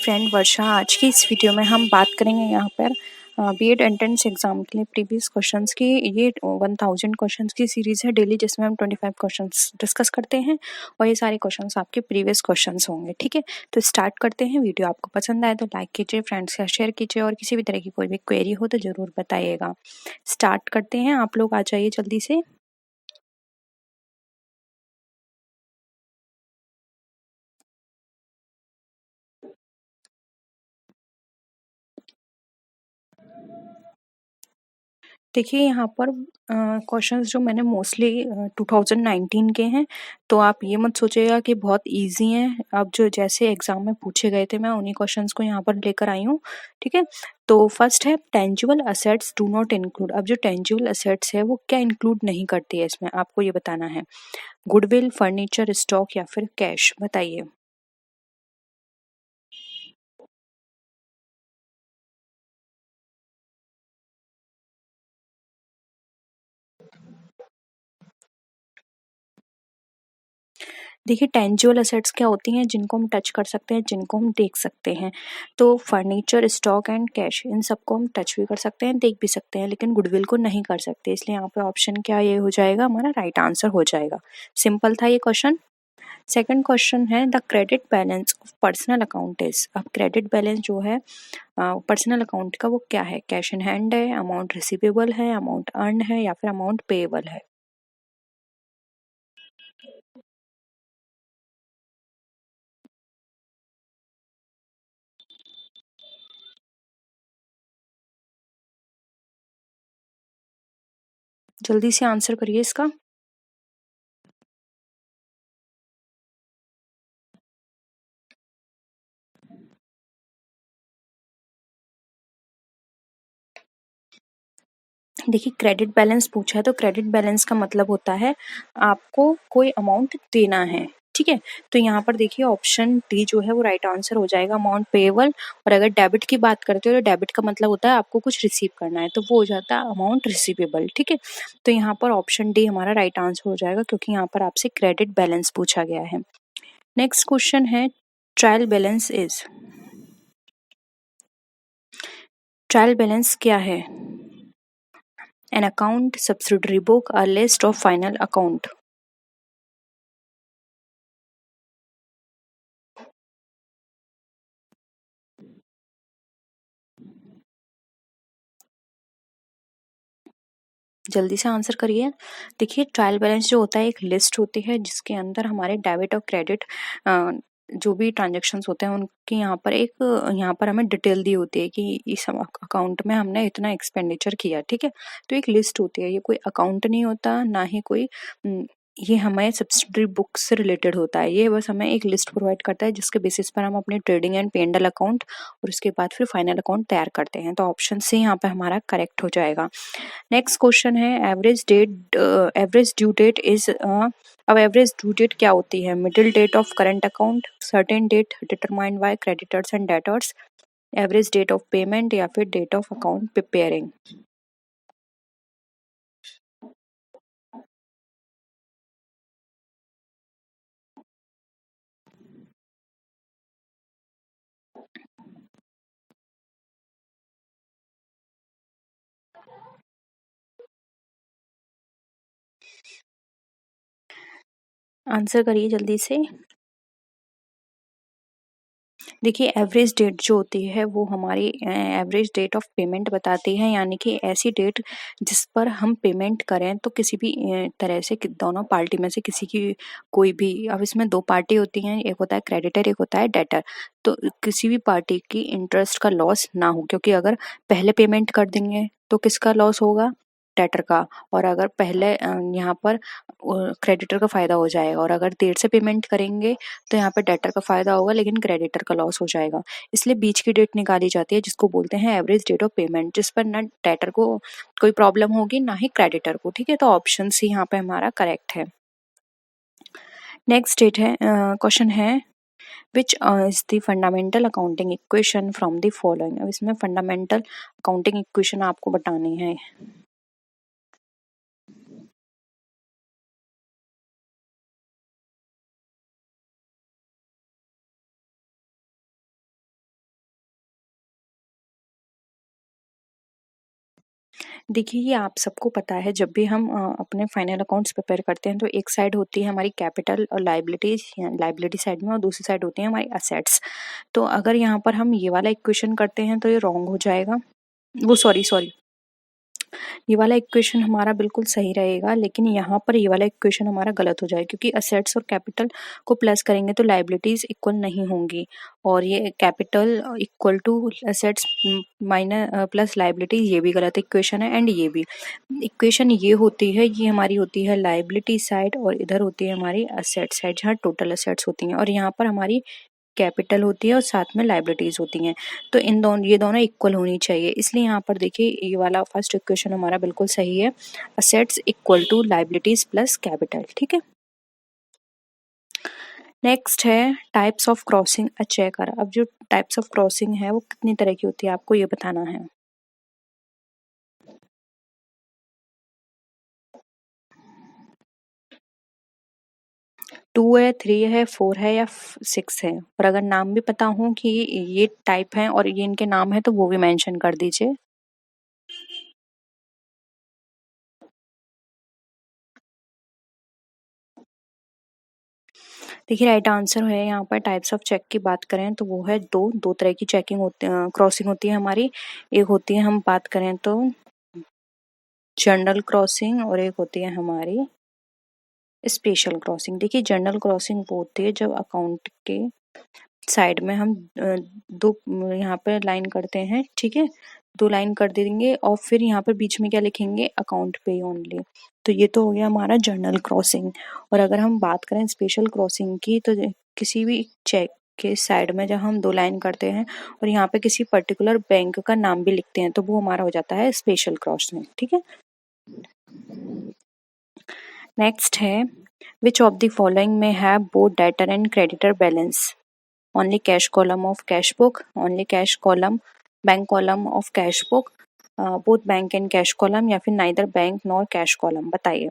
Friend वर्षा। आज की इस वीडियो में हम बात करेंगे यहाँ पर बीएड एंट्रेंस एग्जाम के लिए प्रीवियस क्वेश्चंस की। ये 1000 क्वेश्चंस की सीरीज है डेली, जिसमें हम 25 क्वेश्चंस डिस्कस करते हैं और ये सारे क्वेश्चंस आपके प्रीवियस क्वेश्चंस होंगे। ठीक है, तो स्टार्ट करते हैं। वीडियो आपको पसंद आए तो लाइक कीजिए, फ्रेंड्स के साथ शेयर कीजिए और किसी भी तरह की कोई भी क्वेरी हो तो ज़रूर बताइएगा। स्टार्ट करते हैं, आप लोग आ जाइए जल्दी से। देखिए यहाँ पर क्वेश्चंस जो मैंने मोस्टली 2019 के हैं, तो आप ये मत सोचिएगा कि बहुत इजी हैं। अब जो जैसे एग्जाम में पूछे गए थे मैं उन्हीं क्वेश्चंस को यहाँ पर लेकर आई हूँ। ठीक है, तो फर्स्ट है tangible assets do not include. अब जो टेंजिबल असेट्स है वो क्या इंक्लूड नहीं करती है, इसमें आपको ये बताना है। गुडविल, फर्नीचर, स्टॉक या फिर कैश, बताइए। देखिए टेंजिबल असेट्स क्या होती हैं, जिनको हम टच कर सकते हैं, जिनको हम देख सकते हैं। तो फर्नीचर, स्टॉक एंड कैश, इन सबको हम टच भी कर सकते हैं, देख भी सकते हैं, लेकिन गुडविल को नहीं कर सकते। इसलिए यहाँ पे ऑप्शन क्या ये हो जाएगा, हमारा राइट आंसर हो जाएगा। सिंपल था ये क्वेश्चन। सेकंड क्वेश्चन है the credit balance of personal account is. अब क्रेडिट बैलेंस जो है पर्सनल अकाउंट का वो क्या है? कैश इन हैंड है, अमाउंट रिसीवेबल है, अमाउंट अर्न है या फिर अमाउंट पेएबल है। जल्दी से आंसर करिए इसका। देखिए क्रेडिट बैलेंस पूछा है, तो क्रेडिट बैलेंस का मतलब होता है आपको कोई अमाउंट देना है। ठीक है, तो यहाँ पर देखिए ऑप्शन डी जो है वो राइट आंसर हो जाएगा, अमाउंट पेएबल। और अगर डेबिट की बात करते हो तो डेबिट का मतलब होता है आपको कुछ रिसीव करना है, तो वो हो जाता है अमाउंट रिसीवेबल। ठीक है, तो यहाँ पर ऑप्शन डी हमारा राइट आंसर हो जाएगा, क्योंकि यहाँ पर आपसे क्रेडिट बैलेंस पूछा गया है। नेक्स्ट क्वेश्चन है trial balance is. Trial balance क्या है? An account, subsidiary book, a list of final account. जल्दी से आंसर करिए। देखिए ट्रायल बैलेंस जो होता है एक लिस्ट होती है, जिसके अंदर हमारे डेबिट और क्रेडिट जो भी ट्रांजेक्शन्स होते हैं उनकी यहाँ पर एक यहाँ पर हमें डिटेल दी होती है कि इस अकाउंट में हमने इतना एक्सपेंडिचर किया। ठीक है, तो एक लिस्ट होती है, ये कोई अकाउंट नहीं होता, ना ही कोई ये हमें सब्सिडरी बुक से रिलेटेड होता है। ये बस हमें एक लिस्ट प्रोवाइड करता है, जिसके बेसिस पर हम अपने ट्रेडिंग एंड पेंडल अकाउंट और उसके बाद फिर फाइनल अकाउंट तैयार करते हैं। तो ऑप्शन सी यहाँ पे हमारा करेक्ट हो जाएगा। नेक्स्ट क्वेश्चन है एवरेज ड्यू डेट इज। अब एवरेज ड्यू डेट क्या होती है? Middle date of current account, certain date determined by creditors and debtors, average date of payment या फिर date of account preparing. Answer करिए जल्दी से। देखिए एवरेज डेट जो होती है वो हमारी एवरेज डेट ऑफ पेमेंट बताती है, यानी कि ऐसी डेट जिस पर हम पेमेंट करें तो किसी भी तरह से दोनों पार्टी में से किसी की कोई भी। अब इसमें दो पार्टी होती हैं, एक होता है क्रेडिटर, एक होता है डेटर। तो किसी भी पार्टी की इंटरेस्ट का लॉस ना हो, क्योंकि अगर पहले पेमेंट कर देंगे तो किसका लॉस होगा? डेटर का। और अगर पहले यहाँ पर क्रेडिटर का फायदा हो जाएगा, और अगर देर से पेमेंट करेंगे तो यहाँ पे डेटर का फायदा होगा लेकिन क्रेडिटर का लॉस हो जाएगा। इसलिए बीच की डेट निकाली जाती है, जिसको बोलते हैं एवरेज डेट ऑफ पेमेंट, जिस पर ना डेटर को कोई प्रॉब्लम होगी ना ही क्रेडिटर को। ठीक है, तो ऑप्शन सी यहाँ पे हमारा करेक्ट है। नेक्स्ट डेट है क्वेश्चन है which is the fundamental accounting equation from the following. अब इसमें फंडामेंटल अकाउंटिंग इक्वेशन आपको बतानी है। देखिए, ये आप सबको पता है जब भी हम अपने फाइनल अकाउंट्स प्रिपेयर करते हैं तो एक साइड होती है हमारी कैपिटल और लायबिलिटीज, लायबिलिटी साइड में, और दूसरी साइड होती है हमारी असेट्स। तो अगर यहाँ पर हम ये वाला इक्वेशन करते हैं तो ये रॉन्ग हो जाएगा। वो सॉरी सॉरी ये वाला इक्वेशन हमारा बिल्कुल सही रहेगा, लेकिन यहाँ पर ये वाला इक्वेशन हमारा गलत हो जाएगा, क्योंकि असेट्स और कैपिटल को प्लस करेंगे तो लायबिलिटीज इक्वल नहीं होंगी, और ये capital equal to assets minus plus liabilities, ये भी गलत इक्वेशन है। एंड ये भी इक्वेशन ये होती है, ये हमारी होती है लायबिलिटी साइड, और इधर होती है हमारी असेट साइड जहाँ टोटल असेट्स होती हैं, और यहाँ पर हमारी कैपिटल होती है और साथ में लायबिलिटीज होती हैं। तो ये दोनों इक्वल होनी चाहिए, इसलिए यहाँ पर देखिए ये वाला फर्स्ट इक्वेशन हमारा बिल्कुल सही है, assets equal to liabilities plus capital. ठीक है, नेक्स्ट है types of crossing a checker. अब जो टाइप्स ऑफ क्रॉसिंग है वो कितनी तरह की होती है आपको ये बताना है। 2 है, 3 है, 4 है या 6 है, और अगर नाम भी पता हो कि ये टाइप है और ये इनके नाम है तो वो भी मेंशन कर दीजिए। देखिए, राइट आंसर है यहाँ पर, टाइप्स ऑफ चेक की बात करें तो वो है दो तरह की चेकिंग होती क्रॉसिंग होती है हमारी। एक होती है, हम बात करें तो जनरल क्रॉसिंग, और एक होती है हमारी स्पेशल क्रॉसिंग। देखिए, जनरल क्रॉसिंग वो होती है जब अकाउंट के साइड में हम दो यहाँ पे लाइन करते हैं, ठीक है, 2 लाइन कर देंगे और फिर यहाँ पर बीच में क्या लिखेंगे, अकाउंट पे ओनली। तो ये तो हो गया हमारा जर्नल क्रॉसिंग। और अगर हम बात करें स्पेशल क्रॉसिंग की, तो किसी भी चेक के साइड में जब हम 2 लाइन करते हैं और यहाँ पे किसी पर्टिकुलर बैंक का नाम भी लिखते हैं तो वो हमारा हो जाता है स्पेशल क्रॉसिंग। ठीक है, नेक्स्ट है, विच ऑफ द फॉलोइंग में have both debtor and creditor balance? Only cash column of cash book, only cash column bank column of cash book, both bank and cash column, या फिर neither bank nor cash column. बताइए।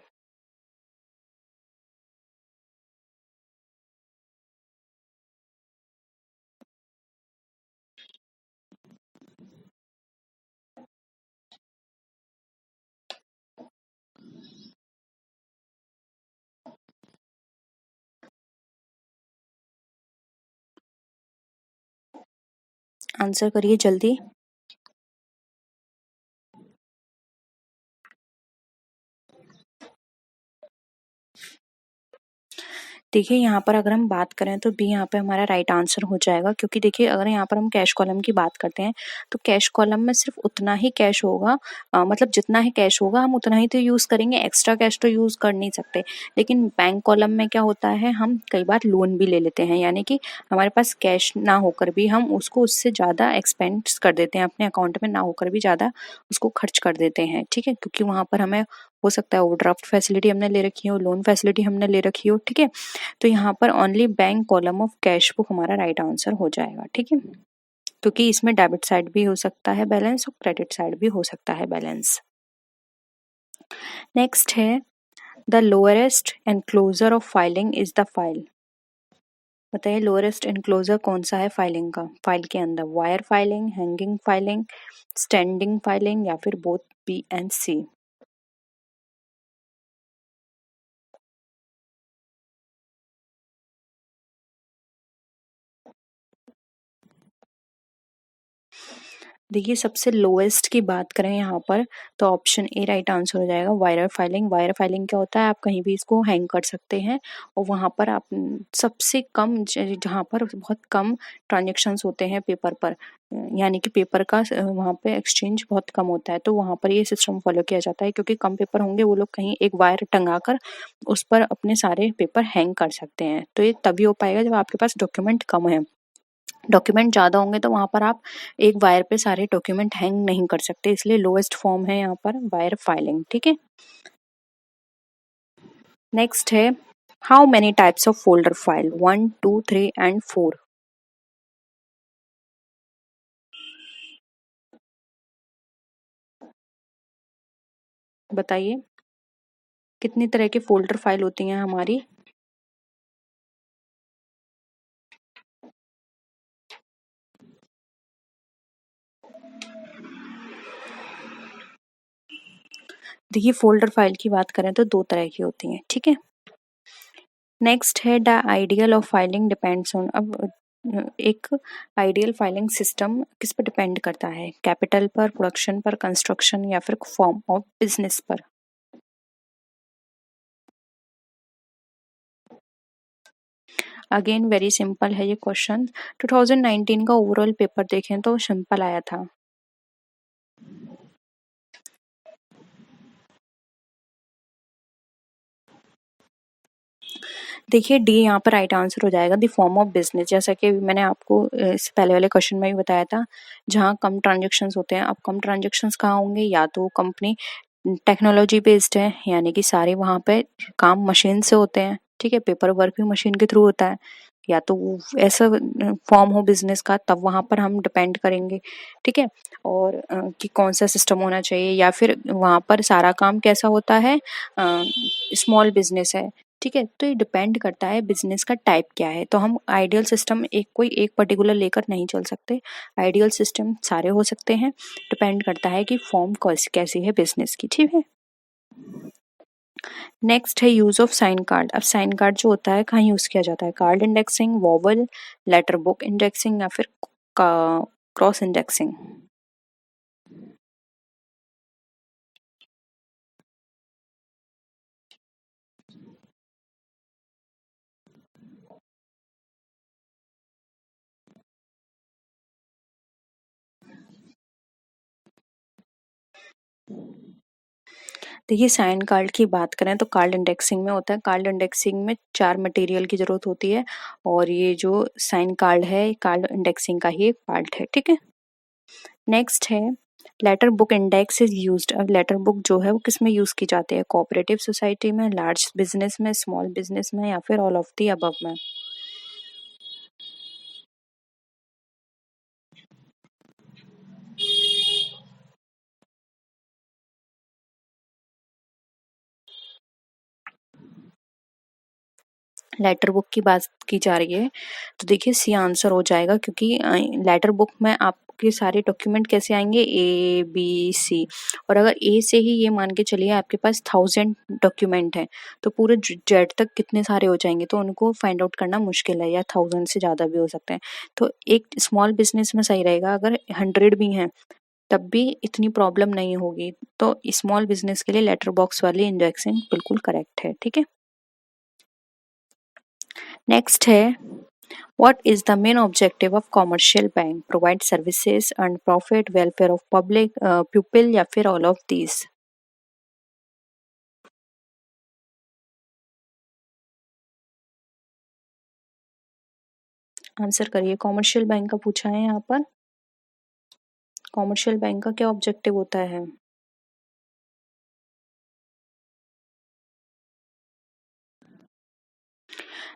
Answer करिए जल्दी। देखिए, यहाँ पर अगर हम बात करें तो बी यहाँ पे हमारा राइट आंसर हो जाएगा, क्योंकि देखिए अगर यहाँ पर हम कैश कॉलम की बात करते हैं तो कैश कॉलम में सिर्फ उतना ही कैश होगा, मतलब जितना ही कैश होगा हम उतना ही तो यूज़ करेंगे, एक्स्ट्रा कैश तो यूज़ कर नहीं सकते। लेकिन बैंक कॉलम में क्या होता है, हम कई बार लोन भी ले लेते हैं, यानी कि हमारे पास कैश ना होकर भी हम उसको उससे ज़्यादा एक्सपेंस कर देते हैं, अपने अकाउंट में ना होकर भी ज़्यादा उसको खर्च कर देते हैं। ठीक है, क्योंकि वहाँ पर हमें हो सकता है ओवरड्राफ्ट फैसिलिटी हमने ले रखी हो, लोन फैसिलिटी हमने ले रखी हो। ठीक है, तो यहाँ पर only bank column of cash book हमारा राइट आंसर हो जाएगा। ठीक है, क्योंकि इसमें डेबिट साइड भी हो सकता है बैलेंस और क्रेडिट साइड भी हो सकता है बैलेंस। नेक्स्ट है, the lowest enclosure of filing is the file. बताइए, लोअरेस्ट एनक्लोजर कौन सा है फाइलिंग का? फाइल के अंदर wire filing, hanging filing, standing filing, या फिर बोथ बी एंड सी। देखिए, सबसे लोएस्ट की बात करें यहाँ पर तो ऑप्शन ए राइट आंसर हो जाएगा, वायरल फाइलिंग। वायरल फाइलिंग क्या होता है, आप कहीं भी इसको हैंग कर सकते हैं और वहाँ पर आप सबसे कम जहाँ पर बहुत कम ट्रांजेक्शन्स होते हैं पेपर पर, यानी कि पेपर का वहाँ पे एक्सचेंज बहुत कम होता है, तो वहाँ पर ये सिस्टम फॉलो किया जाता है, क्योंकि कम पेपर होंगे वो लोग कहीं एक वायर टंगा कर उस पर अपने सारे पेपर हैंग कर सकते हैं। तो ये तभी हो पाएगा जब आपके पास डॉक्यूमेंट कम है। डॉक्यूमेंट ज़्यादा होंगे तो वहाँ पर आप एक वायर पे सारे डॉक्यूमेंट हैंग नहीं कर सकते, इसलिए लोएस्ट फॉर्म है यहाँ पर वायर फाइलिंग। ठीक है, नेक्स्ट है, how many types of folder file? 1, 2, 3 and 4। बताइए, कितनी तरह की फोल्डर फाइल होती हैं हमारी? देखिए फोल्डर फाइल की बात करें तो दो तरह की होती हैं, ठीक है। नेक्स्ट है the ideal of filing depends on. अब एक आइडियल फाइलिंग सिस्टम किस पर डिपेंड करता है, कैपिटल पर, प्रोडक्शन पर, कंस्ट्रक्शन या फिर फॉर्म ऑफ बिजनेस पर। अगेन वेरी सिंपल है ये क्वेश्चन। 2019 का ओवरऑल पेपर देखें तो सिंपल आया था। देखिए डी यहाँ पर राइट आंसर हो जाएगा, द फॉर्म ऑफ बिजनेस। जैसा कि मैंने आपको इससे पहले वाले क्वेश्चन में भी बताया था, जहाँ कम ट्रांजेक्शन्स होते हैं। अब कम ट्रांजेक्शन्स कहाँ होंगे, या तो कंपनी टेक्नोलॉजी बेस्ड है, यानी कि सारे वहाँ पे काम मशीन से होते हैं, ठीक है, पेपर वर्क भी मशीन के थ्रू होता है, या तो वो ऐसा फॉर्म हो बिजनेस का, तब वहाँ पर हम डिपेंड करेंगे, ठीक है। और कि कौन सा सिस्टम होना चाहिए, या फिर वहाँ पर सारा काम कैसा होता है, स्मॉल बिजनेस है, ठीक है। तो ये डिपेंड करता है बिजनेस का टाइप क्या है। तो हम आइडियल सिस्टम कोई एक पर्टिकुलर लेकर नहीं चल सकते, आइडियल सिस्टम सारे हो सकते हैं, डिपेंड करता है कि फॉर्म कैसी है बिजनेस की, ठीक है। नेक्स्ट है यूज ऑफ साइन कार्ड। अब साइन कार्ड जो होता है कहाँ यूज किया जाता है, card indexing, vowel, letter book indexing या फिर क्रॉस इंडेक्सिंग। देखिए साइन कार्ड की बात करें तो कार्ड इंडेक्सिंग में होता है। कार्ड इंडेक्सिंग में 4 मटेरियल की जरूरत होती है, और ये जो साइन कार्ड है कार्ड इंडेक्सिंग का ही एक पार्ट है, ठीक है। नेक्स्ट है letter book index is used. अब लेटर बुक जो है वो किस में यूज की जाती है, कोऑपरेटिव सोसाइटी में, लार्ज बिजनेस में, स्मॉल बिजनेस में या फिर ऑल ऑफ दी अबव में। लेटर बुक की बात की जा रही है तो देखिए सी आंसर हो जाएगा, क्योंकि लेटर बुक में आपके सारे डॉक्यूमेंट कैसे आएंगे, ए बी सी। और अगर ए से ही ये मान के चलिए आपके पास 1000 डॉक्यूमेंट है, तो पूरे जेड तक कितने सारे हो जाएंगे, तो उनको फाइंड आउट करना मुश्किल है, या 1000 से ज्यादा भी हो सकते हैं। तो एक स्मॉल बिजनेस में सही रहेगा, अगर 100 भी हैं तब भी इतनी प्रॉब्लम नहीं होगी। तो स्मॉल बिजनेस के लिए लेटर बॉक्स वाली इंडेक्सिंग बिल्कुल करेक्ट है, ठीक है। नेक्स्ट है what is the main objective of commercial bank, provide services, earn profit, welfare of public pupil या फिर all of these। आंसर करिए, कॉमर्शियल बैंक का पूछा है यहाँ पर। कॉमर्शियल बैंक का क्या ऑब्जेक्टिव होता है।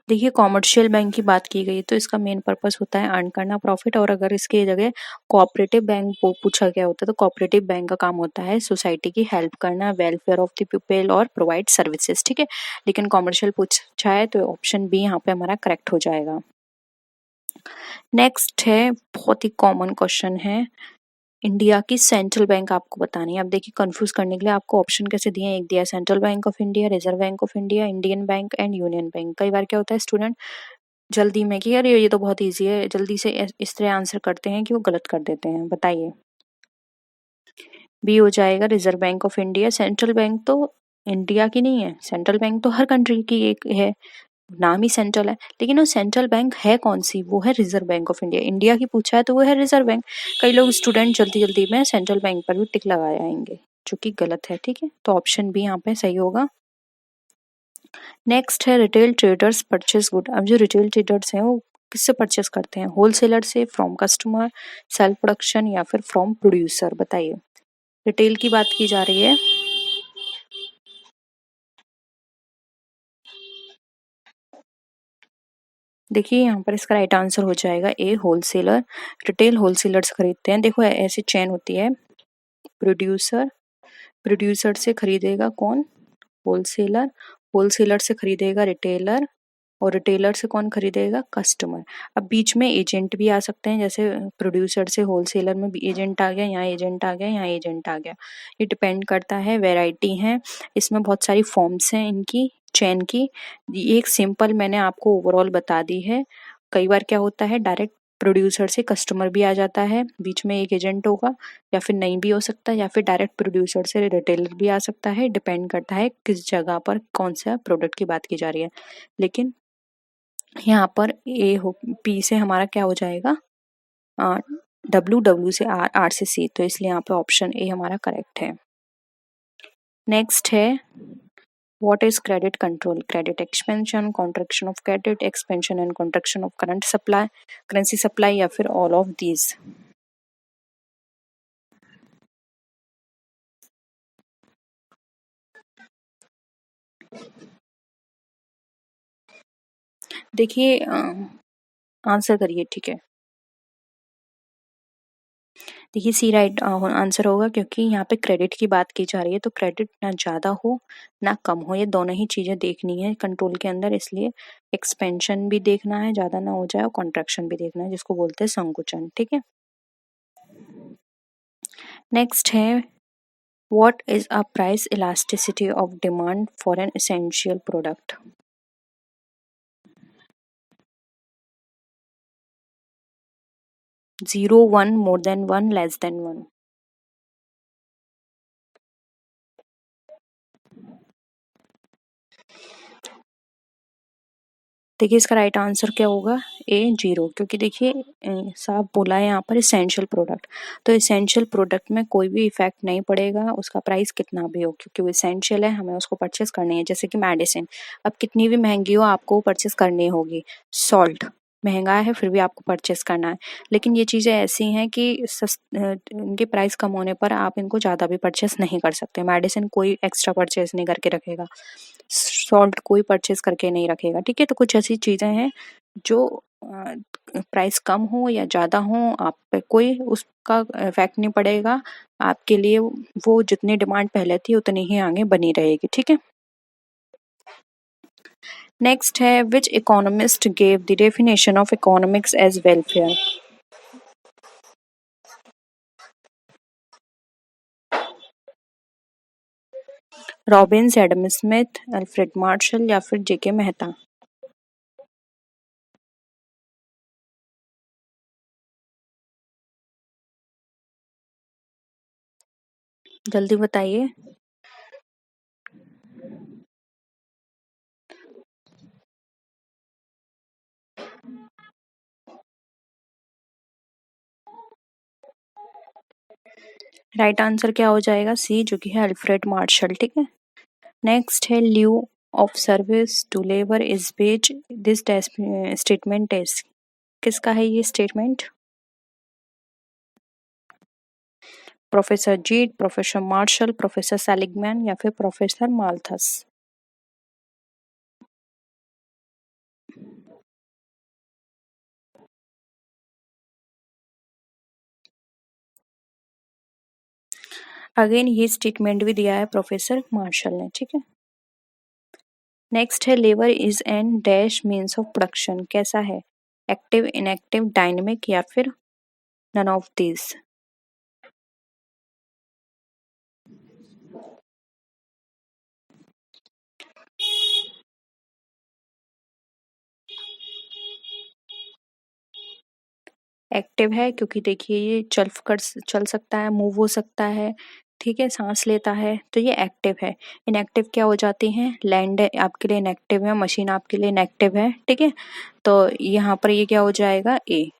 देखिए कॉमर्शियल बैंक की बात की गई तो इसका मेन पर्पस होता है अर्न करना प्रॉफिट, और अगर इसके जगह कोऑपरेटिव बैंक पूछा गया होता है तो कोऑपरेटिव बैंक का काम होता है सोसाइटी की हेल्प करना, वेलफेयर ऑफ द पीपल और प्रोवाइड सर्विसेज, ठीक है। लेकिन कॉमर्शियल पूछा है तो ऑप्शन बी यहाँ पे हमारा करेक्ट हो जाएगा। नेक्स्ट है बहुत ही कॉमन क्वेश्चन है, इंडिया की सेंट्रल बैंक आपको बतानी है। अब देखिए कंफ्यूज करने के लिए आपको ऑप्शन कैसे दिए हैं, एक दिया है central bank of India, reserve bank of India, Indian bank and union bank. कई बार क्या होता है स्टूडेंट जल्दी में कि यार ये तो बहुत इजी है, जल्दी से इस तरह आंसर करते हैं कि वो गलत कर देते हैं। बताइए, बी हो जाएगा reserve bank of India. Central bank तो इंडिया की नहीं है, सेंट्रल बैंक तो हर कंट्री की एक है, नाम ही सेंट्रल है, लेकिन वो सेंट्रल बैंक है कौन सी, वो है reserve bank of India. India की पूछा है तो वो है रिजर्व बैंक। कई लोग स्टूडेंट जल्दी जल्दी में सेंट्रल बैंक पर भी टिक लगाए आएंगे, जो कि गलत है, ठीक है। तो ऑप्शन बी यहाँ पे सही होगा। नेक्स्ट है रिटेल ट्रेडर्स परचेस गुड। अब जो रिटेल ट्रेडर्स हैं वो किससे परचेस करते हैं, होलसेलर से, फ्रॉम कस्टमर, सेल्फ प्रोडक्शन या फिर फ्रॉम प्रोड्यूसर। बताइए, रिटेल की बात की जा रही है। देखिए यहाँ पर इसका राइट आंसर हो जाएगा ए होलसेलर। रिटेल होलसेलर्स खरीदते हैं। देखो ऐसी चेन होती है, प्रोड्यूसर, प्रोड्यूसर से खरीदेगा कौन, होलसेलर, होलसेलर से खरीदेगा रिटेलर, और रिटेलर से कौन खरीदेगा? कस्टमर। अब बीच में एजेंट भी आ सकते हैं, जैसे प्रोड्यूसर से होलसेलर में भी एजेंट आ गया, यहाँ एजेंट आ गया, यहाँ एजेंट आ गया। ये डिपेंड करता है, वैरायटी है इसमें, बहुत सारी फॉर्म्स हैं इनकी चेन की। ये एक सिंपल मैंने आपको ओवरऑल बता दी है। कई बार क्या होता है, डायरेक्ट प्रोड्यूसर से कस्टमर भी आ जाता है, बीच में एक एजेंट होगा, या फिर नहीं भी हो सकता, या फिर डायरेक्ट प्रोड्यूसर से रिटेलर भी आ सकता है। डिपेंड करता है किस जगह पर कौन सा प्रोडक्ट की बात की जा रही है। लेकिन यहाँ पर ए हो, पी से हमारा क्या हो जाएगा, डब्ल्यू, डब्ल्यू से आर, आर से सी, तो इसलिए यहाँ पे ऑप्शन ए हमारा करेक्ट है। नेक्स्ट है, what is credit control? Credit expansion, contraction of credit, expansion and contraction of current supply, currency supply, या फिर ऑल ऑफ दीज। देखिए आंसर करिए, ठीक है। देखिए सी राइट आंसर होगा, क्योंकि यहाँ पे क्रेडिट की बात की जा रही है, तो क्रेडिट ना ज़्यादा हो ना कम हो, ये दोनों ही चीज़ें देखनी है कंट्रोल के अंदर, इसलिए एक्सपेंशन भी देखना है, ज़्यादा ना हो जाए, और कॉन्ट्रैक्शन भी देखना है, जिसको बोलते हैं संकुचन, ठीक है। नेक्स्ट है, what is a price elasticity of demand for an essential product? 0, 1, more than 1, less than 1। देखिए इसका राइट आंसर क्या होगा, ए 0, क्योंकि देखिए साफ बोला है यहाँ पर इसेंशियल प्रोडक्ट, तो इसेंशियल प्रोडक्ट में कोई भी इफेक्ट नहीं पड़ेगा उसका प्राइस कितना भी हो, क्योंकि वो इसेंशियल है, हमें उसको परचेस करनी है। जैसे कि मेडिसिन, अब कितनी भी महंगी हो आपको परचेस करनी होगी। सॉल्ट महंगा है फिर भी आपको परचेस करना है, लेकिन ये चीज़ें ऐसी हैं कि इनके प्राइस कम होने पर आप इनको ज़्यादा भी परचेस नहीं कर सकते। मेडिसिन कोई एक्स्ट्रा परचेस नहीं करके रखेगा, सॉल्ट कोई परचेस करके नहीं रखेगा, ठीक है। तो कुछ ऐसी चीज़ें हैं जो प्राइस कम हो या ज़्यादा हो, आप पे कोई उसका इफेक्ट नहीं पड़ेगा, आपके लिए वो जितनी डिमांड पहले थी उतनी ही आगे बनी रहेगी, ठीक है। नेक्स्ट है, which economist gave the definition of economics as welfare? Robbins, Adam Smith, Alfred Marshall, या फिर जेके मेहता। जल्दी बताइए। राइट आंसर क्या हो जाएगा, सी, जो कि है अल्फ्रेड मार्शल, ठीक है। नेक्स्ट है, value of service to labour is wage, this statement is, किसका है ये स्टेटमेंट? प्रोफेसर जीट, प्रोफेसर मार्शल, प्रोफेसर सेलिगमैन, या फिर प्रोफेसर माल्थस। अगेन ये स्टेटमेंट भी दिया है प्रोफेसर मार्शल ने, ठीक है। नेक्स्ट है, labour is an dash means of production, कैसा है? एक्टिव, इनएक्टिव, डायनेमिक, या फिर नन ऑफ दिस। एक्टिव है, क्योंकि देखिए ये चल सकता है, मूव हो सकता है, ठीक है, सांस लेता है, तो ये एक्टिव है। इनएक्टिव क्या हो जाती हैं, लैंड आपके लिए इनएक्टिव है, मशीन आपके लिए इनएक्टिव है, ठीक है। तो यहाँ पर ये क्या हो जाएगा, ए।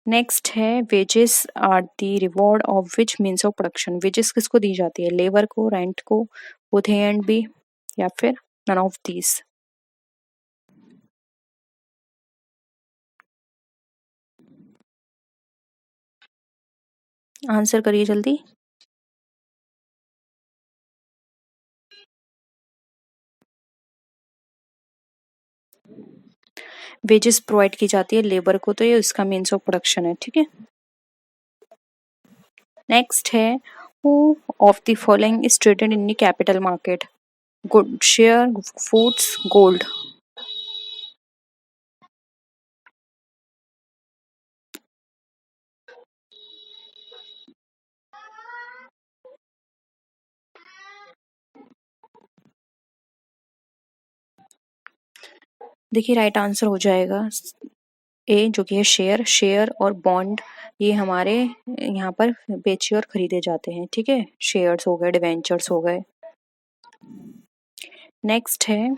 नेक्स्ट है, wages are the reward of which means of production, wages किसको दी जाती है, लेबर को, रेंट को, बोथ ए एंड बी, या फिर नन ऑफ दीज। आंसर करिए जल्दी। वेजेस प्रोवाइड की जाती है लेबर को, तो ये इसका मीन्स ऑफ प्रोडक्शन है, ठीक है। नेक्स्ट है, who of the following is traded in the capital market? Good share foods gold. देखिए राइट आंसर हो जाएगा ए, जो कि है शेयर। शेयर और बॉन्ड ये हमारे यहाँ पर बेचे और खरीदे जाते हैं, ठीक है। शेयर्स हो गए, डिवेंचर्स हो गए। नेक्स्ट है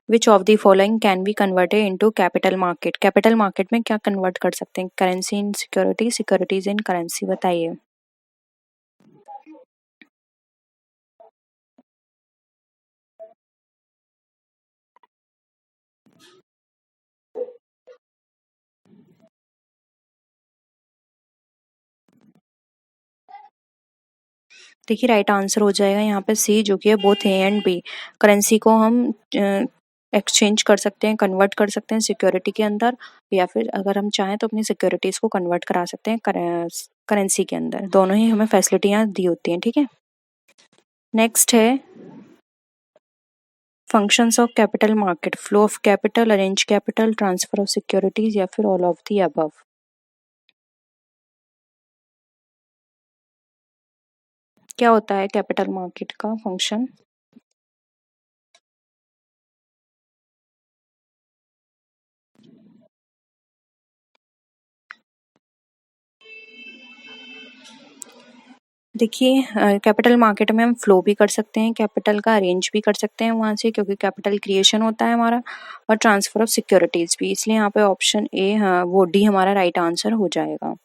which of the following can be converted into capital market. Capital market में क्या कन्वर्ट कर सकते हैं? Currency in security, securities in currency. बताइए। देखिए राइट आंसर हो जाएगा यहाँ पे सी, जो कि है both A and B. Currency को हम एक्सचेंज कर सकते हैं, कन्वर्ट कर सकते हैं सिक्योरिटी के अंदर, या फिर अगर हम चाहें तो अपनी सिक्योरिटीज को कन्वर्ट करा सकते हैं करेंसी के अंदर। दोनों ही हमें फैसिलिटियाँ दी होती हैं, ठीक है। नेक्स्ट है functions of capital market. Flow of capital, arrange capital, transfer of securities, या फिर ऑल ऑफ दी अबव। क्या होता है कैपिटल मार्केट का फंक्शन? देखिए कैपिटल मार्केट में हम फ्लो भी कर सकते हैं, कैपिटल का अरेंज भी कर सकते हैं वहाँ से, क्योंकि कैपिटल क्रिएशन होता है हमारा, और ट्रांसफर ऑफ सिक्योरिटीज भी। इसलिए यहाँ पे ऑप्शन ए, हाँ, वो डी हमारा राइट आंसर हो जाएगा।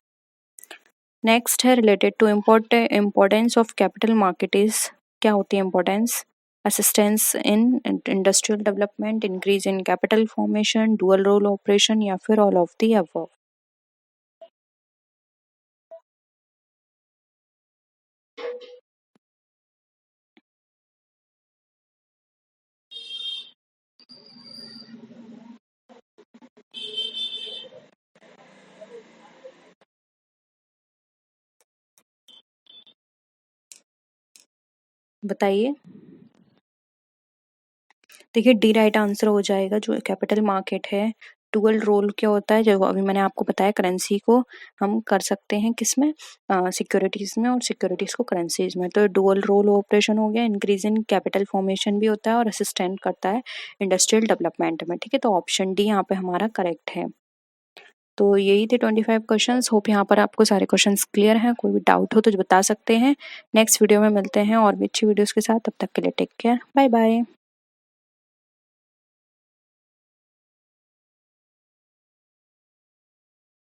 नेक्स्ट है related to importance of capital market is. क्या होती है importance? Assistance in industrial development, increase in capital formation, dual role operation, या फिर ऑल ऑफ दी अबव। बताइए। देखिए डी राइट आंसर हो जाएगा। जो कैपिटल मार्केट है, डुअल रोल क्या होता है, जो अभी मैंने आपको बताया, करेंसी को हम कर सकते हैं किसमें? सिक्योरिटीज में, और सिक्योरिटीज को करेंसीज में। तो डुअल रोल ऑपरेशन हो गया, इंक्रीज इन कैपिटल फॉर्मेशन भी होता है, और असिस्टेंट करता है इंडस्ट्रियल डेवलपमेंट में, ठीक है। तो ऑप्शन डी यहाँ पे हमारा करेक्ट है। तो यही थे 25 क्वेश्चंस। होप यहाँ पर आपको सारे क्वेश्चंस क्लियर हैं। कोई भी डाउट हो तो बता सकते हैं। नेक्स्ट वीडियो में मिलते हैं और भी अच्छी वीडियोस के साथ। तब तक के लिए टेक केयर, बाय बाय।